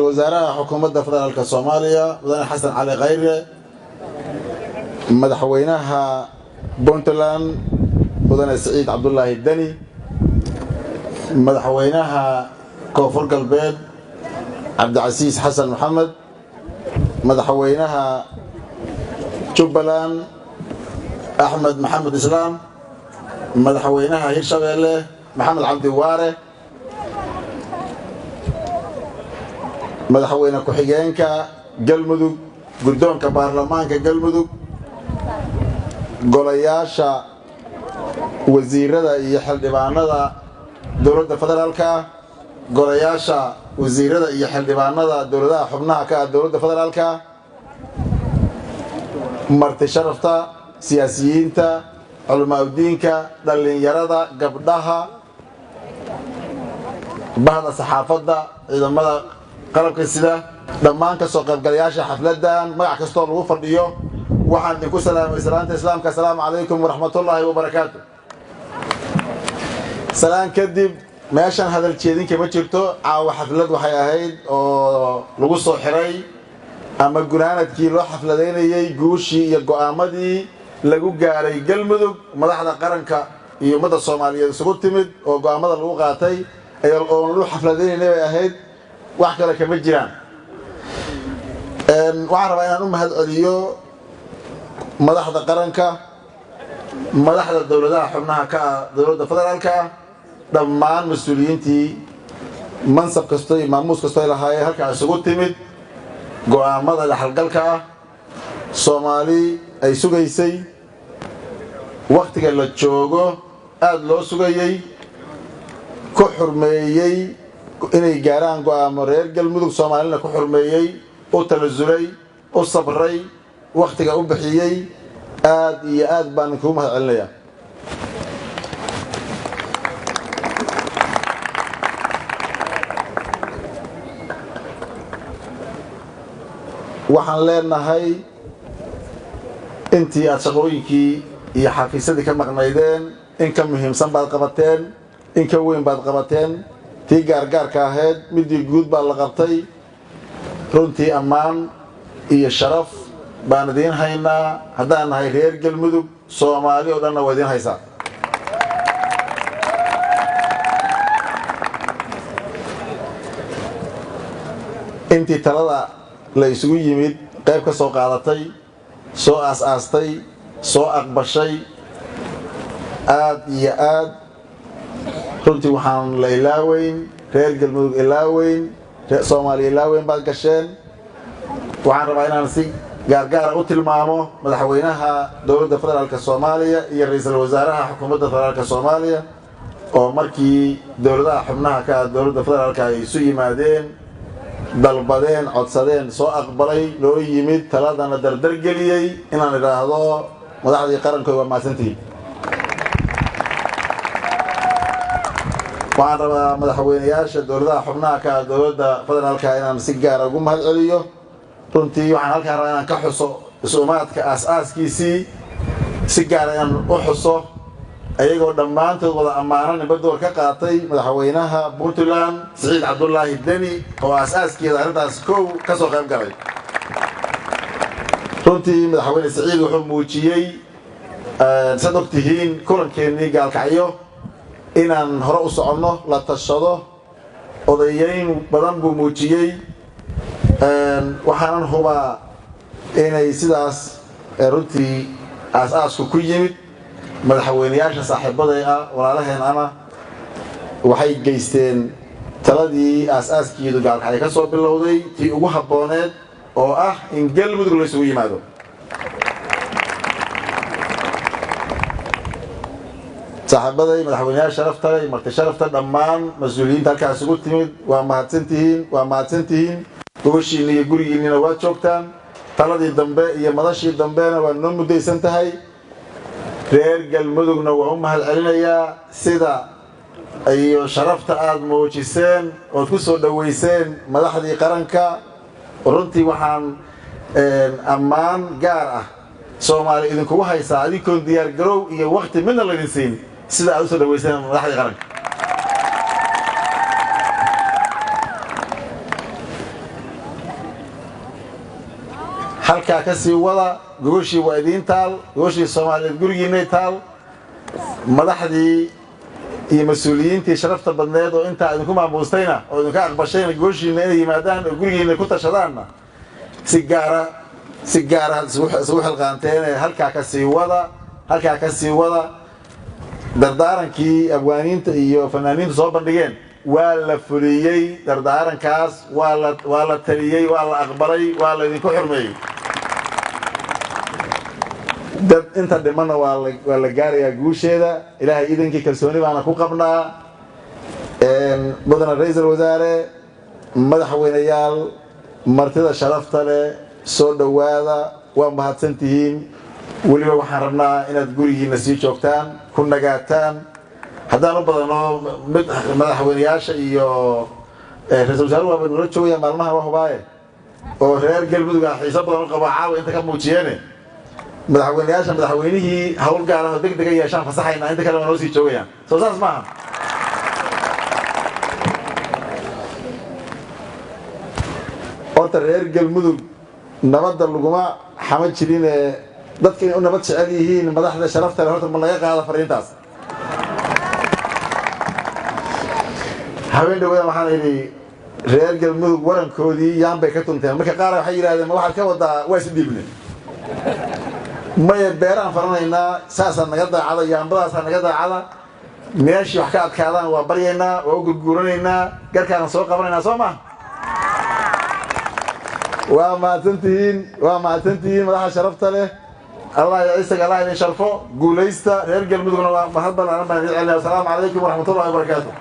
وزارة حكومة فدرالك الصومالية مدن حسن علي غير مدحوينها بونتلان مدن سعيد عبد الله الدني مدحوينها كوفر قلبيد عبد العزيز حسن محمد مدحوينها جبلان أحمد محمد إسلام مدحوينها هيرشابيله محمد عبد الواري مدحوينه ku-xigeenka galmudug guddoonka baarlamaanka galmudug golayaasha wasiirada iyo xildhibaanada dawladda federaalka golayaasha wasiirada iyo xildhibaanada dawladaha xubnaha ka ah dawladda federaalka marti sharafta siyaasiyiinta culamaadiinka dhalinyarada gabdhaha bahda saxaafadda ciidamada qalabka sida dhammaan ka soo qaybgalayaasha xafladan magac kasta lagu fadhiyo waxaan idinku salaamay islaamka assalaamu calaykum waraxmatullaahi wabarakaatuh salaan kadib meeshan hadal jeedin kama jirto caawa xaflad waxay ahayd oo lagu soo xiray ama gunaanadkii loo xafladeynayay guushii iyo go'aamadii lagu gaaray galmudug madaxda qaranka iyo ummadda Soomaaliyeed isugu timid oo go'aamada lagu qaatay oo lagu xafladeynay ay ahayd wax kale kama jiraan waxaan rabaa inaan u mahadceliyo madaxda qaranka madaxda dawladaha xubnaha ka ah dawladda federaalka dhammaan mas'uuliyiintii mansab kasto iyo maamuus kasto lahaayeen halka isugu timid go'aamada la halgalka ah Soomaali ay sugaysay waqtiga la joogo aad loo sugayay ku xurmeeyay inay gaaraan go'aamo reer galmudug Soomaalina ku xurmeeyay oo talasulay oo sabray waqtiga u bixiyay aad iyo aad baan ku mahadcelinayaa waxaan leenahay intii aad shaqooyinkii iyo xafiisadii ka maqnaydeen in ka muhiimsan baad qabateen in ka weyn baad qabateen tii gaargaarka ahayd midii guud baa la qabtay runtii ammaan iyo sharaf baan idiin haynaa haddaan nahay reer galmudug Soomaali oo dhanna waa idiin haysaa intii talada la isugu yimid qayb ka soo qaadatay soo aastay soo aqbashay aad iyo aad runtii waxaan la ilaaweyn reer galmudug ilaaweyn Soomaali ilaaweyn baad gasheen waxaan rabaa inaan si gaargaar u tilmaamo madaxweynaha dawladda federaalka Soomaaliya iyo ra'iisul wasaaraha xukuumadda federaalka Soomaaliya oo markii dawladaha xubnaha ka ah dawladda federaalka ay isu yimaadeen dalbadeen codsadeen soo aqbalay loo yimid taladana dardar geliyay inaan iraahdo madaxdii qaranka waa maasantii waxaan rabaa madaxweynayaasha dawladaha xubnaha ka ah dawladda federaalka inaan si gaar ah ugu mahadceliyo runtii waxaan halkaan rabaa inaan ka xuso isumaadka aasaaskiisii si gaar ah inaan u xuso ayagoo dhammaantood wada ammaanan badoor ka qaatay madaxweynaha Puntland Saciid Cabdullaahi Deni oo aasaaskiisa arrintaas ka soo qayb galay runtii madaxweyne Saciid wuxuu muujiyay sadaqtihiin kulankeenii gaalkacyo inaan hore u soconno la tashado odayayn badan buu muujiyay waxaan hubaa inay sidaas runtii aasaaska ku yimid madaxweynayaasha saaxiibada ah walaalaheenana waxay geysteen taladii aasaaskiidu gaalkacyo ka soo bilowday tii ugu habbooneed oo ah in galmudug la isugu yimaado saaxiibaday madaxweynayaasha sharafta iyo marti sharafta dhammaan mas'uuliyiinta halkaas ugu timid waa mahadsantihiin goboshiina iyo gurigiinina waa joogtaan taladii dambe iyo madashii dambena waa noo mudaysan tahay reer galmudugna waa u mahadcelinayaa sida iyo sharafta aad muujiseen oo ku soo dhaweyseen madaxdii qaranka runtii waxaan ammaan gaar ah Soomaali idinku haysaa adinkoon diyaar garow iyo waqti midna la idin siin sida aad u soo dhaweyseen madaxdii qaranka halkaa ka sii wada gogashii waa idiin taal gogashii Soomaaliyeed gurigiinay taal madaxdii iyo mas'uuliyiintii sharafta badneed oo inta idinku maamuustayna oo idinka aqbashayna gogoshiina inay yimaadaan oo gurigiina ku tashadaanna si gaara isugu xilqaanteen halkaa ka sii wada dardaarankii abwaaniinta iyo fanaaniinta soo bandhigeen waa la fuliyey dardaarankaas waa la taliyey waa la aqbalay waa la idinku xurmeeyey dad inta dhimana waa la gaarayaa guusheeda ilaahay idinkii kalsooni baana ku qabnaa mudane ra'iisul wasaare madaxweynayaal martida sharafta leh soo dhawaada waa mahadsantihiin weliba waxaan rabnaa inaad gurigiina sii joogtaan ku nagaataan haddaan u badano madaxweynayaasha iyo ra'iisul wasaaruhu waa nala joogaya maalmaha waa hubaaye oo reer galmudug ah xiiso badan u qabo caawa inta ka muujiyeene madaxweynayaasha madaxweynihii hawl gaar ah oo degdeg ah yeeshaan fasaxayna inta kale waa noo sii joogayaan soo saas maaha horta reer galmudug nabadda laguma xama jirin dadka inay u nabad jecel yihiin madaxda sharafta leh horta ma laga qaado fariintaas habeen dhawada waxaan idhi reer galmudug warankoodii yaan bay ka tunteen marka qaar waxay yidhaahdeen ma waxaad ka wadaa waa is dhiibne maya beeraan faranaynaa saasaa naga daacada yaambadaasaa naga daacada meeshii wax ka adkaadaan waa baryaynaa waa u gurguuranaynaa garkaana soo qabanaynaa soo ma waa mahadsantihiin madaxa sharafta leh الله يعيسك الله يشرفه قوليستا رجال مدغنا ومحبا على ما يعلم السلام عليكم ورحمة الله وبركاته